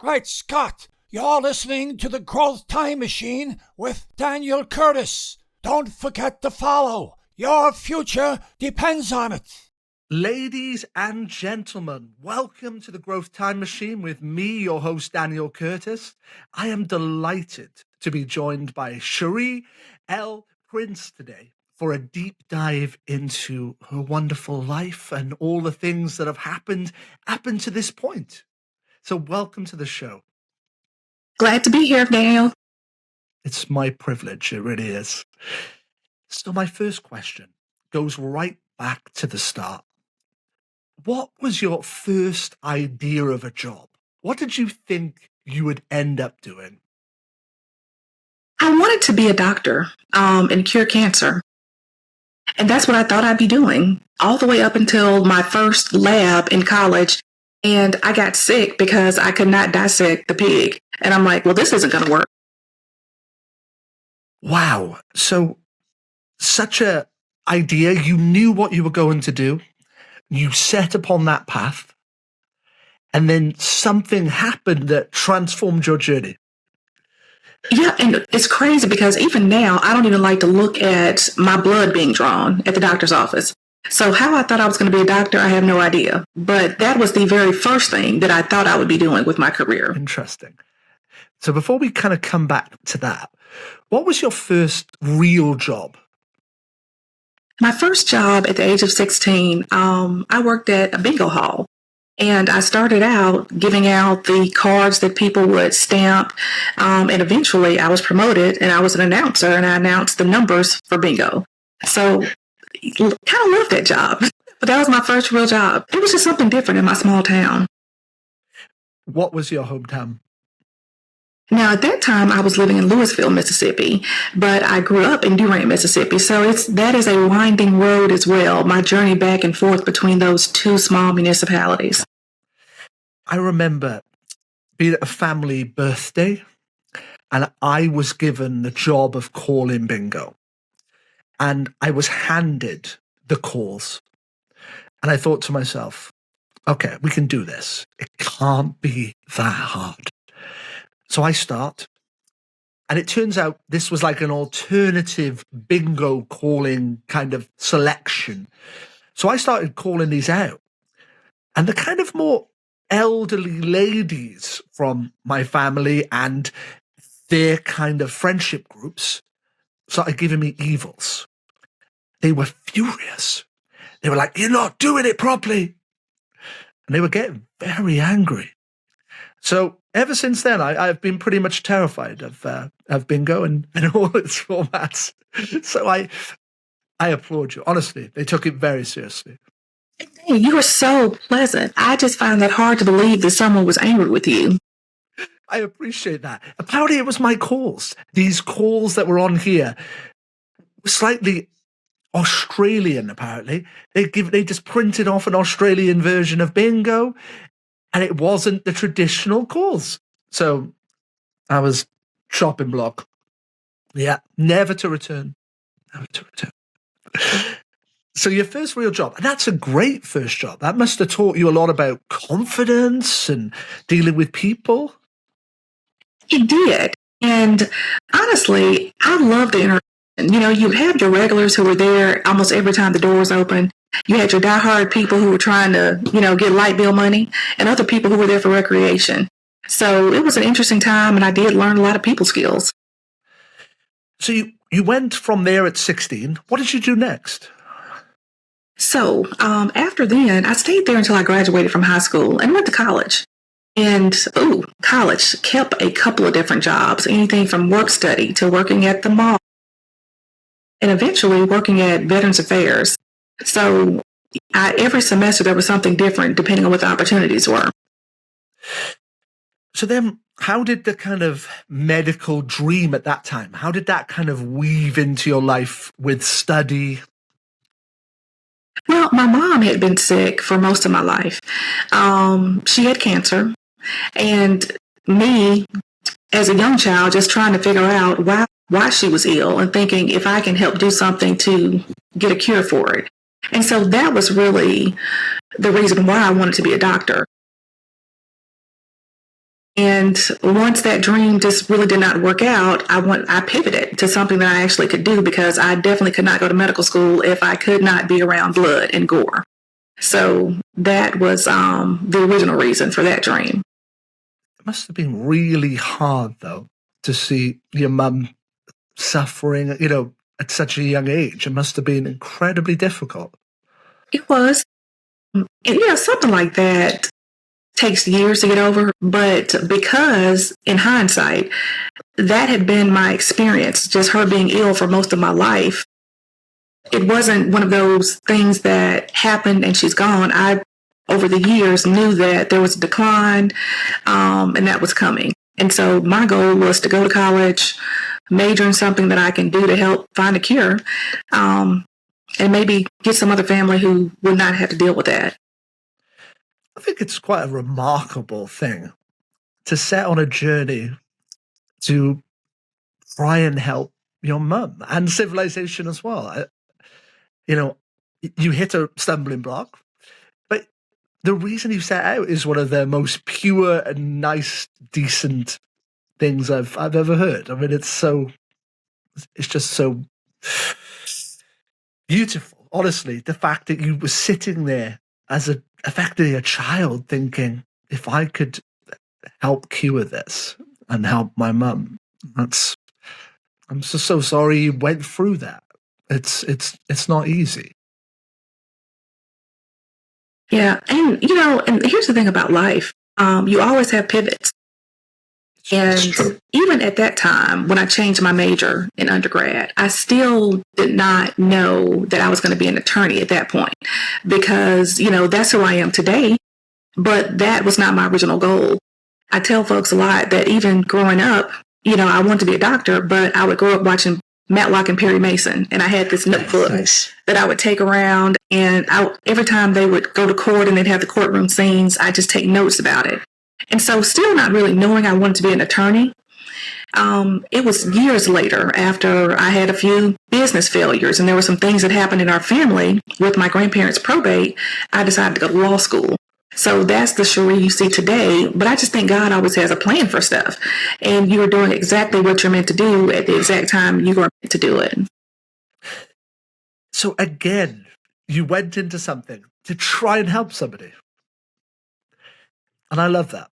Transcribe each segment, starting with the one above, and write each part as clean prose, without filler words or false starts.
Great Scott! You're listening to the Growth Time Machine with Daniel Curtis. Don't forget to follow. Your future depends on it. Ladies and gentlemen, welcome to the Growth Time Machine with me, your host, Daniel Curtis. I am delighted to be joined by Scherrie L today for a deep dive into her wonderful life and all the things that have happened to this point. So welcome to the show. Glad to be here, Daniel. It's my privilege, it really is. So my first question goes right back to the start. What was your first idea of a job? What did you think you would end up doing? I wanted to be a doctor and cure cancer. And that's what I thought I'd be doing all the way up until my first lab in college. And I got sick because I could not dissect the pig. And I'm like, well, this isn't going to work. Wow. So such a idea. You knew what you were going to do. You set upon that path. And then something happened that transformed your journey. Yeah, and it's crazy because even now, I don't even like to look at my blood being drawn at the doctor's office. So how I thought I was going to be a doctor, I have no idea. But that was the very first thing that I thought I would be doing with my career. Interesting. So before we kind of come back to that, what was your first real job? My first job at the age of 16, I worked at a bingo hall. And I started out giving out the cards that people would stamp. And eventually I was promoted and I was an announcer and I announced the numbers for bingo. So kind of loved that job. But that was my first real job. It was just something different in my small town. What was your hometown? Now, at that time, I was living in Louisville, Mississippi, but I grew up in Durant, Mississippi. So that is a winding road as well, my journey back and forth between those two small municipalities. I remember being at a family birthday and I was given the job of calling bingo. And I was handed the calls. And I thought to myself, okay, we can do this. It can't be that hard. So I start, and it turns out this was like an alternative bingo calling kind of selection. So I started calling these out, and the kind of more elderly ladies from my family and their kind of friendship groups started giving me evils. They were furious. They were like, "You're not doing it properly." And they were getting very angry. So ever since then, I've been pretty much terrified of bingo and all its formats. So I applaud you. Honestly, they took it very seriously. Hey, you were so pleasant. I just find that hard to believe that someone was angry with you. I appreciate that. Apparently, it was my calls. These calls that were on here were slightly Australian, apparently. They just printed off an Australian version of bingo. And it wasn't the traditional calls. So I was chopping block. Yeah, never to return. Never to return. So your first real job, and that's a great first job. That must have taught you a lot about confidence and dealing with people. It did. And honestly, I love the interaction. You know, you have your regulars who were there almost every time the doors open. You had your diehard people who were trying to, get light bill money and other people who were there for recreation. So it was an interesting time, and I did learn a lot of people skills. So you went from there at 16. What did you do next? So after then, I stayed there until I graduated from high school and went to college. And college kept a couple of different jobs, anything from work study to working at the mall and eventually working at Veterans Affairs. So every semester there was something different depending on what the opportunities were. So then how did the kind of medical dream at that time, how did that kind of weave into your life with study? Well, my mom had been sick for most of my life. She had cancer. And me, as a young child, just trying to figure out why she was ill and thinking if I can help do something to get a cure for it. And so that was really the reason why I wanted to be a doctor. And once that dream just really did not work out, I pivoted to something that I actually could do, because I definitely could not go to medical school if I could not be around blood and gore. So that was the original reason for that dream. It must have been really hard, though, to see your mum suffering, at such a young age. It must have been incredibly difficult. It was. And something like that takes years to get over, but because in hindsight, that had been my experience, just her being ill for most of my life. It wasn't one of those things that happened and she's gone. I, over the years, knew that there was a decline, and that was coming. And so my goal was to go to college, major in something that I can do to help find a cure, and maybe get some other family who would not have to deal with that. I think it's quite a remarkable thing to set on a journey to try and help your mum and civilization as well. You hit a stumbling block, but the reason you set out is one of the most pure and nice, decent things I've ever heard. I mean, it's just so beautiful. Honestly, the fact that you were sitting there as effectively a child thinking, if I could help cure this and help my mum, I'm so sorry you went through that. It's not easy. Yeah. And, and here's the thing about life. You always have pivots. And even at that time, when I changed my major in undergrad, I still did not know that I was going to be an attorney at that point, because, that's who I am today. But that was not my original goal. I tell folks a lot that even growing up, I wanted to be a doctor, but I would grow up watching Matlock and Perry Mason. And I had this notebook that I would take around, and every time they would go to court and they'd have the courtroom scenes, I just take notes about it. And so still not really knowing I wanted to be an attorney, it was years later, after I had a few business failures and there were some things that happened in our family with my grandparents' probate, I decided to go to law school. So that's the Scherrie you see today. But I just think God always has a plan for stuff. And you are doing exactly what you're meant to do at the exact time you were meant to do it. So again, you went into something to try and help somebody. And I love that,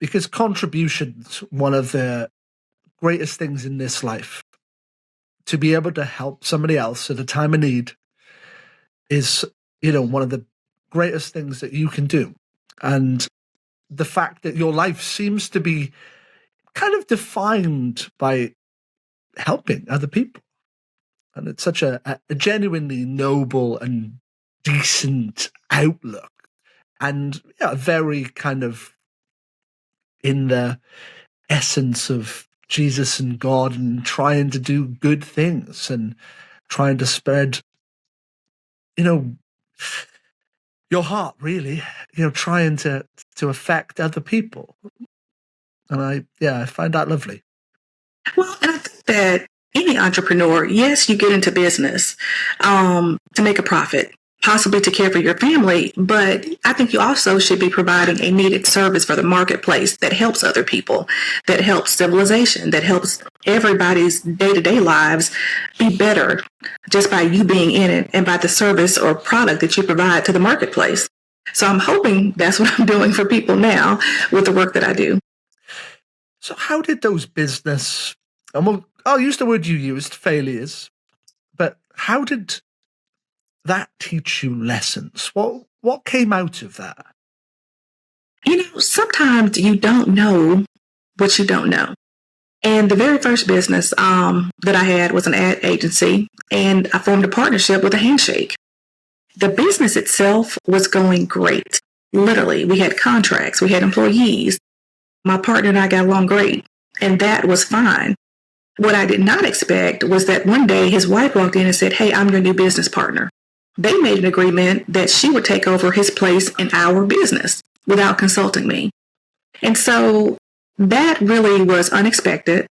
because contribution's one of the greatest things in this life. To be able to help somebody else at a time of need is, one of the greatest things that you can do. And the fact that your life seems to be kind of defined by helping other people. And it's such a genuinely noble and decent outlook. And very kind of in the essence of Jesus and God, and trying to do good things and trying to spread, your heart, really, trying to affect other people. And I find that lovely. Well, and I think that any entrepreneur, yes, you get into business to make a profit, possibly to care for your family, but I think you also should be providing a needed service for the marketplace that helps other people, that helps civilization, that helps everybody's day-to-day lives be better just by you being in it and by the service or product that you provide to the marketplace. So I'm hoping that's what I'm doing for people now with the work that I do. So how did those business, and I'll use the word you used, failures, but how did that teach you lessons? What came out of that? Sometimes you don't know what you don't know. And the very first business that I had was an ad agency, and I formed a partnership with a handshake. The business itself was going great. Literally, we had contracts, we had employees. My partner and I got along great, and that was fine. What I did not expect was that one day his wife walked in and said, "Hey, I'm your new business partner." They made an agreement that she would take over his place in our business without consulting me. And so that really was unexpected.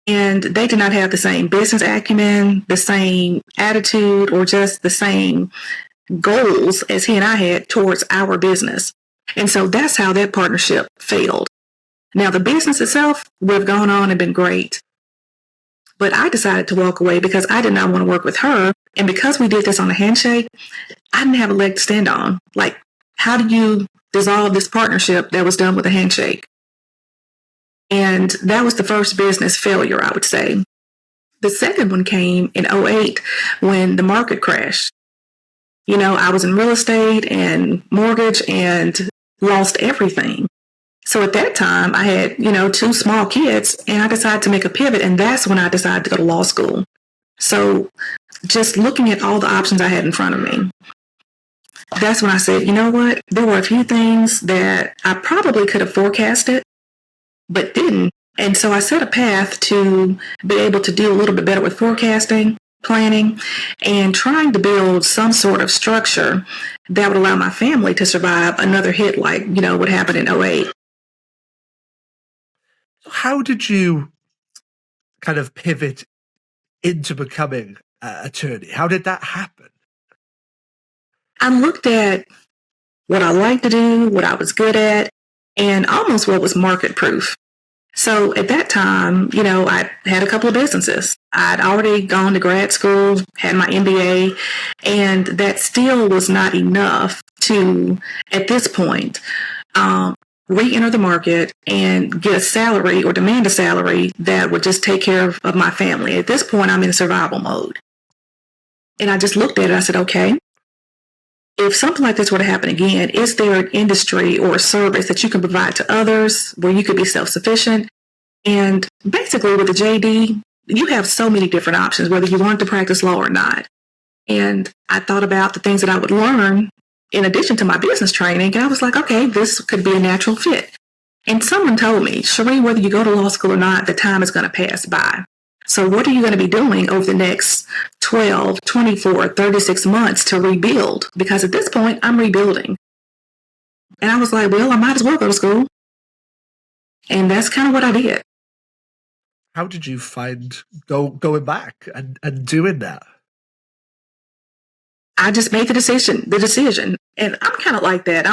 And they did not have the same business acumen, the same attitude, or just the same goals as he and I had towards our business. And so that's how that partnership failed. Now, the business itself would have gone on and been great, but I decided to walk away because I did not want to work with her. And because we did this on a handshake, I didn't have a leg to stand on. Like, how do you dissolve this partnership that was done with a handshake? And that was the first business failure, I would say. The second one came in '08 when the market crashed. I was in real estate and mortgage and lost everything. So at that time, I had, 2 small kids, and I decided to make a pivot, and that's when I decided to go to law school. So just looking at all the options I had in front of me, that's when I said, you know what? There were a few things that I probably could have forecasted, but didn't. And so I set a path to be able to do a little bit better with forecasting, planning, and trying to build some sort of structure that would allow my family to survive another hit like, what happened in '08. How did you kind of pivot into becoming an attorney? How did that happen? I looked at what I liked to do, what I was good at, and almost what was market proof. So at that time, I had a couple of businesses. I'd already gone to grad school, had my MBA, and that still was not enough to, at this point, re-enter the market and get a salary or demand a salary that would just take care of my family. At this point, I'm in survival mode. And I just looked at it. I said, okay, if something like this were to happen again, is there an industry or a service that you can provide to others where you could be self-sufficient? And basically with the JD, you have so many different options, whether you want to practice law or not. And I thought about the things that I would learn in addition to my business training. And I was like, okay, this could be a natural fit. And someone told me, Scherrie, whether you go to law school or not, the time is going to pass by. So what are you going to be doing over the next 12, 24, 36 months to rebuild? Because at this point, I'm rebuilding. And I was like, well, I might as well go to school. And that's kind of what I did. How did you find going back and doing that? I just made the decision. And I'm kind of like that.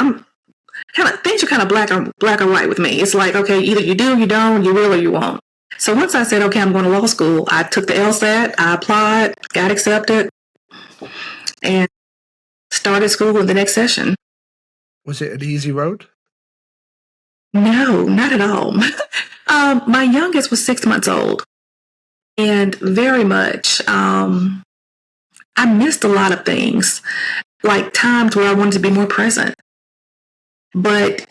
Things are kind of black or white with me. It's like, okay, either you do, you don't, you will, or you won't. So once I said, okay, I'm going to law school, I took the LSAT, I applied, got accepted, and started school in the next session. Was it an easy road? No, not at all. My youngest was 6 months old, and very much, I missed a lot of things, like times where I wanted to be more present. But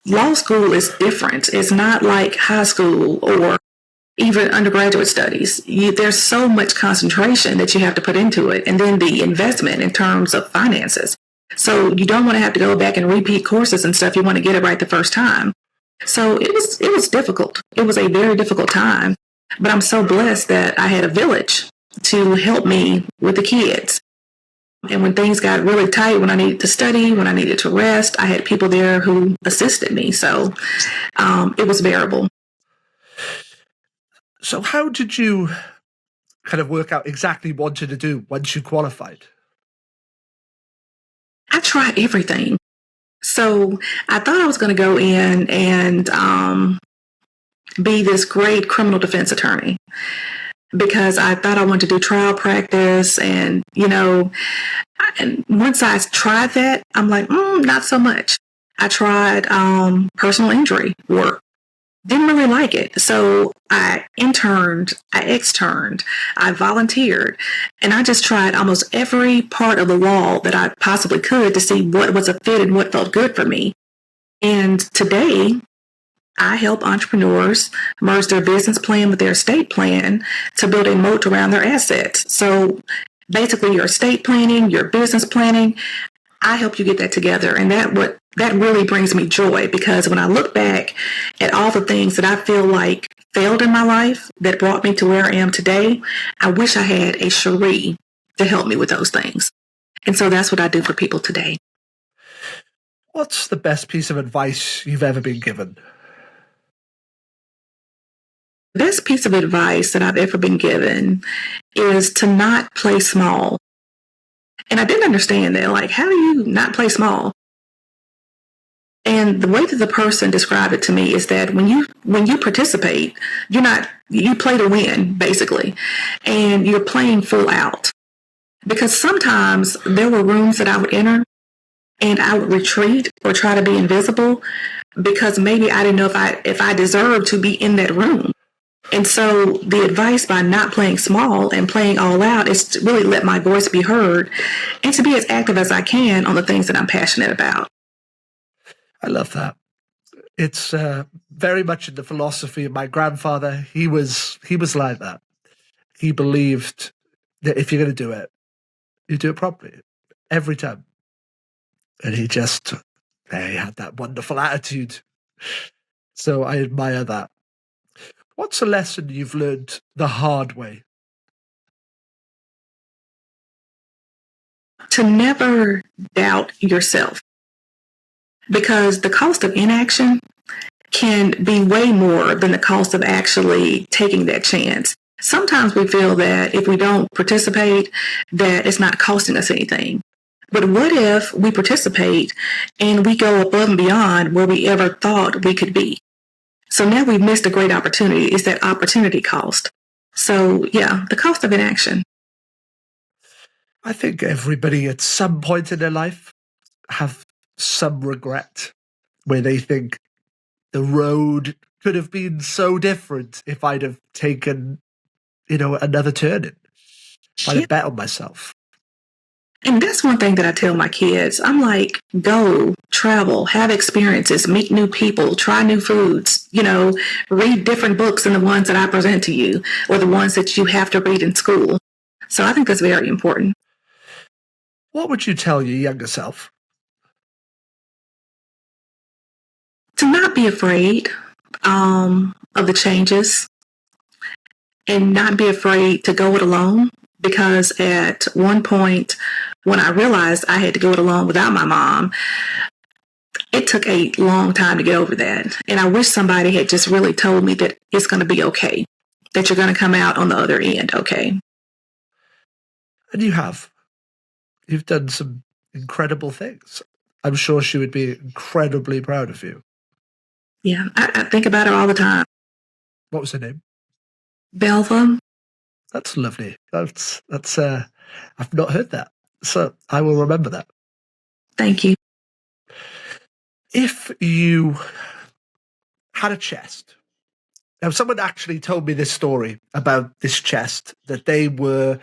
law school is different. It's not like high school or even undergraduate studies. There's so much concentration that you have to put into it, and then the investment in terms of finances. So you don't want to have to go back and repeat courses and stuff. You want to get it right the first time. So it was difficult. It was a very difficult time, but I'm so blessed that I had a village to help me with the kids. And when things got really tight, when I needed to study, when I needed to rest, I had people there who assisted me. So it was bearable. So how did you kind of work out exactly what to do once you qualified? I tried everything. So I thought I was going to go in and be this great criminal defense attorney because I thought I wanted to do trial practice. And once I tried that, I'm like, not so much. I tried personal injury work. Didn't really like it. So I interned, I externed, I volunteered, and I just tried almost every part of the law that I possibly could to see what was a fit and what felt good for me. And today, I help entrepreneurs merge their business plan with their estate plan to build a moat around their assets. So basically your estate planning, your business planning, I help you get that together. And that really brings me joy, because when I look back at all the things that I feel like failed in my life that brought me to where I am today, I wish I had a Scherrie to help me with those things. And so that's what I do for people today. What's the best piece of advice you've ever been given? The best piece of advice that I've ever been given is to not play small. And I didn't understand that. Like, how do you not play small? And the way that the person described it to me is that when you participate, you play to win, basically, and you're playing full out. Because sometimes there were rooms that I would enter and I would retreat or try to be invisible because maybe I didn't know if I deserved to be in that room. And so the advice by not playing small and playing all out is to really let my voice be heard and to be as active as I can on the things that I'm passionate about. I love that. It's very much in the philosophy of my grandfather. He was like that. He believed that if you're going to do it, you do it properly every time. And he had that wonderful attitude. So I admire that. What's a lesson you've learned the hard way? To never doubt yourself, because the cost of inaction can be way more than the cost of actually taking that chance. Sometimes we feel that if we don't participate, that it's not costing us anything. But what if we participate and we go above and beyond where we ever thought we could be? So now we've missed a great opportunity. It's that opportunity cost. So yeah, the cost of inaction. I think everybody at some point in their life have some regret where they think the road could have been so different if I'd have taken, another turn. If I'd have bet on myself. And that's one thing that I tell my kids. I'm like, go, travel, have experiences, meet new people, try new foods, read different books than the ones that I present to you or the ones that you have to read in school. So I think that's very important. What would you tell your younger self? To not be afraid of the changes and not be afraid to go it alone. Because at one point, when I realized I had to go it alone without my mom, it took a long time to get over that. And I wish somebody had just really told me that it's going to be okay, that you're going to come out on the other end okay. And you have. You've done some incredible things. I'm sure she would be incredibly proud of you. Yeah, I think about her all the time. What was her name? Belva. That's lovely. That's I've not heard that. So I will remember that. Thank you. If you had a chest, now someone actually told me this story about this chest that they were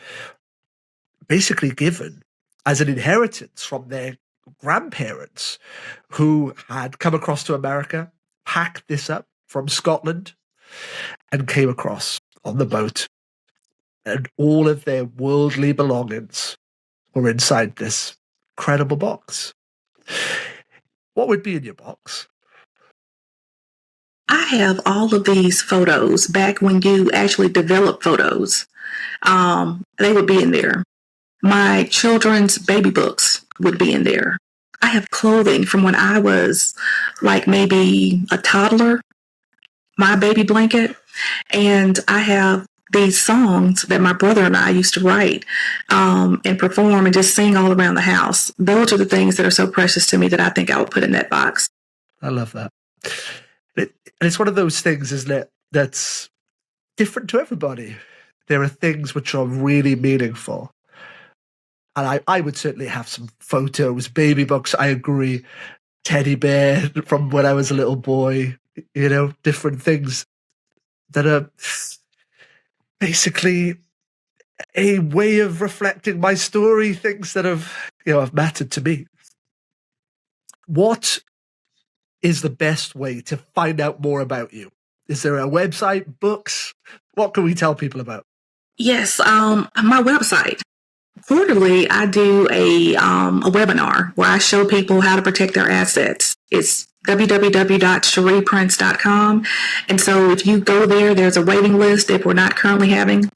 basically given as an inheritance from their grandparents who had come across to America, packed this up from Scotland, and came across on the boat. And all of their worldly belongings were inside this incredible box. What would be in your box? I have all of these photos back when you actually developed photos. They would be in there. My children's baby books would be in there. I have clothing from when I was like maybe a toddler, my baby blanket, and I have these songs that my brother and I used to write and perform and just sing all around the house. Those are the things that are so precious to me that I think I would put in that box. I love that. It's one of those things, isn't it, that's different to everybody. There are things which are really meaningful. And I would certainly have some photos, baby books, I agree, teddy bear from when I was a little boy, different things that are basically a way of reflecting my story, things that have mattered to me. What is the best way to find out more about you? Is there a website, books? What can we tell people about? Yes, my website. Quarterly, I do a webinar where I show people how to protect their assets. It's www.scherrieprince.com. And so if you go there, there's a waiting list if we're not currently having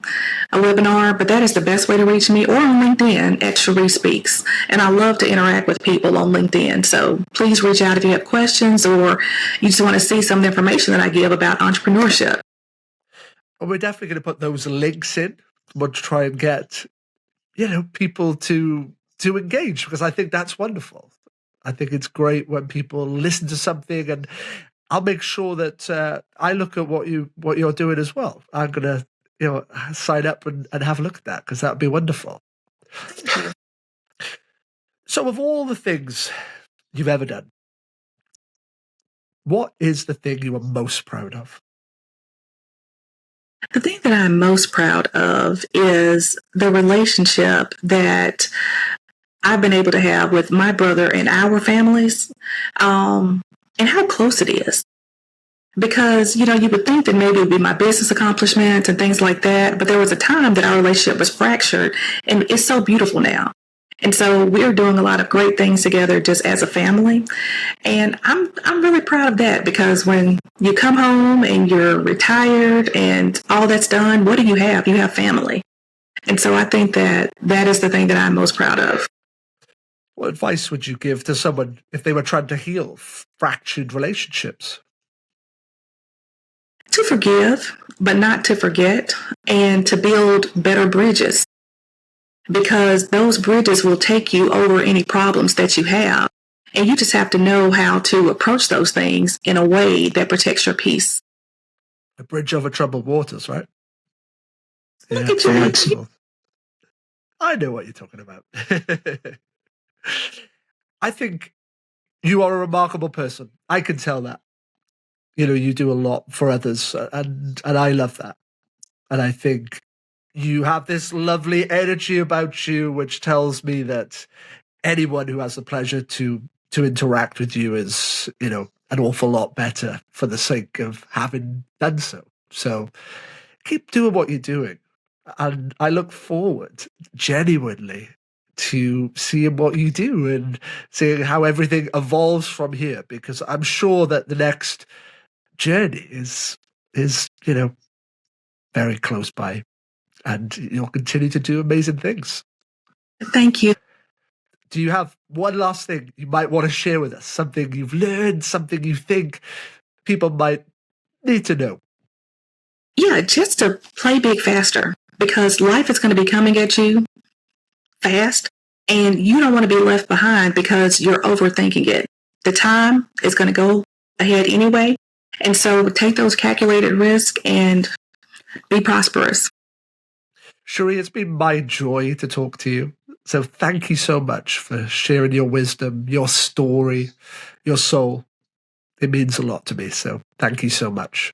a webinar, but that is the best way to reach me, or on LinkedIn at Scherrie Speaks. And I love to interact with people on LinkedIn. So please reach out if you have questions or you just want to see some of the information that I give about entrepreneurship. Well, we're definitely going to put those links in. We'll try and get, people to engage, because I think that's wonderful. I think it's great when people listen to something, and I'll make sure that I look at what you're doing as well. I'm gonna, sign up and have a look at that, because that'd be wonderful. So, of all the things you've ever done, what is the thing you are most proud of? The thing that I'm most proud of is the relationship that I've been able to have with my brother and our families, and how close it is. Because, you would think that maybe it would be my business accomplishments and things like that, but there was a time that our relationship was fractured, and it's so beautiful now. And so we're doing a lot of great things together just as a family. And I'm really proud of that, because when you come home and you're retired and all that's done, what do you have? You have family. And so I think that is the thing that I'm most proud of. What advice would you give to someone if they were trying to heal fractured relationships? To forgive, but not to forget, and to build better bridges, because those bridges will take you over any problems that you have. And you just have to know how to approach those things in a way that protects your peace. A bridge over troubled waters, right? Look at you. I know what you're talking about. I think you are a remarkable person. I can tell that. You do a lot for others, and I love that. And I think you have this lovely energy about you, which tells me that anyone who has the pleasure to interact with you is, an awful lot better for the sake of having done so. So keep doing what you're doing. And I look forward genuinely to seeing what you do and seeing how everything evolves from here, because I'm sure that the next journey is very close by, and you'll continue to do amazing things. Thank you. Do you have one last thing you might want to share with us? Something you've learned, something you think people might need to know? Yeah, just to play big faster, because life is going to be coming at you fast, and you don't want to be left behind because you're overthinking it. The time is going to go ahead anyway. And so take those calculated risks and be prosperous. Scherrie, it's been my joy to talk to you. So thank you so much for sharing your wisdom, your story, your soul. It means a lot to me. So thank you so much.